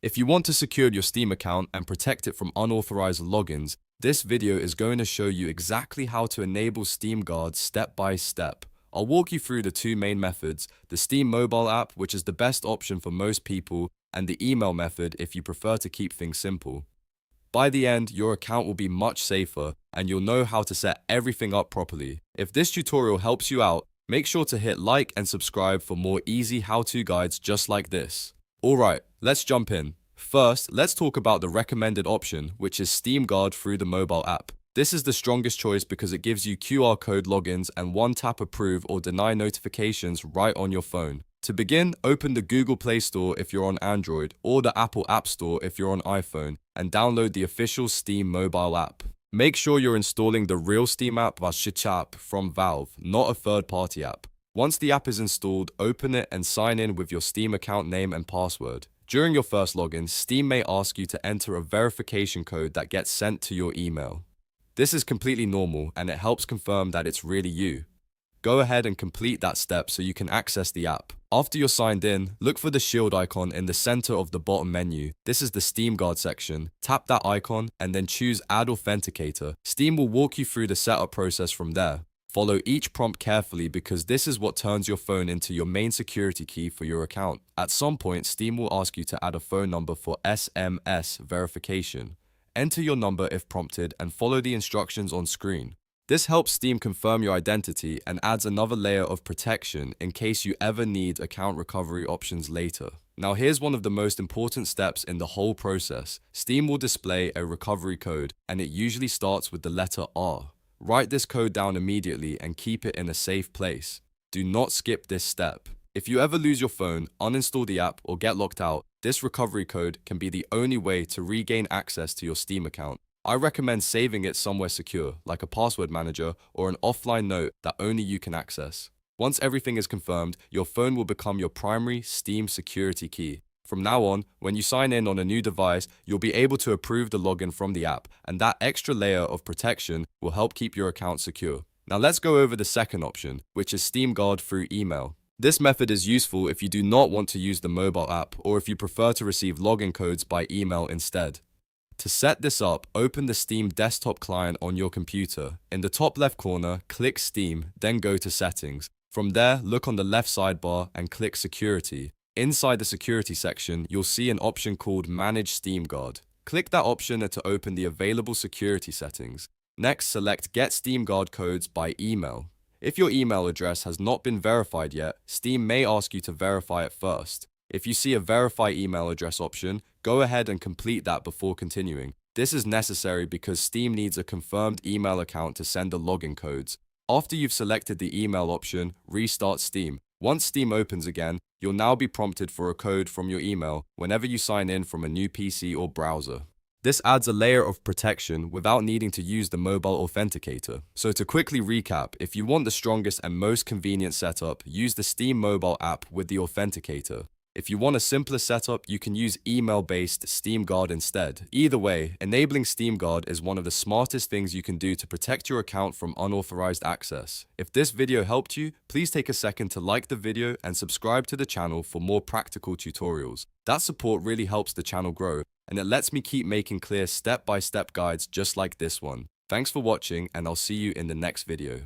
If you want to secure your Steam account and protect it from unauthorized logins, this video is going to show you exactly how to enable Steam Guard step by step. I'll walk you through the two main methods, the Steam mobile app, which is the best option for most people, and the email method if you prefer to keep things simple. By the end, your account will be much safer and you'll know how to set everything up properly. If this tutorial helps you out, make sure to hit like and subscribe for more easy how-to guides just like this. Alright, let's jump in. First, let's talk about the recommended option, which is Steam Guard through the mobile app. This is the strongest choice because it gives you QR code logins and one-tap approve or deny notifications right on your phone. To begin, open the Google Play Store if you're on Android or the Apple App Store if you're on iPhone and download the official Steam mobile app. Make sure you're installing the real Steam app from Valve, not a third-party app. Once the app is installed, open it and sign in with your Steam account name and password. During your first login, Steam may ask you to enter a verification code that gets sent to your email. This is completely normal and it helps confirm that it's really you. Go ahead and complete that step so you can access the app. After you're signed in, look for the shield icon in the center of the bottom menu. This is the Steam Guard section. Tap that icon and then choose Add Authenticator. Steam will walk you through the setup process from there. Follow each prompt carefully because this is what turns your phone into your main security key for your account. At some point, Steam will ask you to add a phone number for SMS verification. Enter your number if prompted and follow the instructions on screen. This helps Steam confirm your identity and adds another layer of protection in case you ever need account recovery options later. Now here's one of the most important steps in the whole process. Steam will display a recovery code and it usually starts with the letter R. Write this code down immediately and keep it in a safe place. Do not skip this step. If you ever lose your phone, uninstall the app, or get locked out, this recovery code can be the only way to regain access to your Steam account. I recommend saving it somewhere secure, like a password manager or an offline note that only you can access. Once everything is confirmed, your phone will become your primary Steam security key. From now on, when you sign in on a new device, you'll be able to approve the login from the app, and that extra layer of protection will help keep your account secure. Now let's go over the second option, which is Steam Guard through email. This method is useful if you do not want to use the mobile app or if you prefer to receive login codes by email instead. To set this up, open the Steam desktop client on your computer. In the top left corner, click Steam, then go to Settings. From there, look on the left sidebar and click Security. Inside the Security section, you'll see an option called Manage Steam Guard. Click that option to open the available security settings. Next, select Get Steam Guard Codes by email. If your email address has not been verified yet, Steam may ask you to verify it first. If you see a Verify Email Address option, go ahead and complete that before continuing. This is necessary because Steam needs a confirmed email account to send the login codes. After you've selected the email option, restart Steam. Once Steam opens again, you'll now be prompted for a code from your email whenever you sign in from a new PC or browser. This adds a layer of protection without needing to use the mobile authenticator. So to quickly recap, if you want the strongest and most convenient setup, use the Steam mobile app with the authenticator. If you want a simpler setup, you can use email-based Steam Guard instead. Either way, enabling Steam Guard is one of the smartest things you can do to protect your account from unauthorized access. If this video helped you, please take a second to like the video and subscribe to the channel for more practical tutorials. That support really helps the channel grow, and it lets me keep making clear step-by-step guides just like this one. Thanks for watching, and I'll see you in the next video.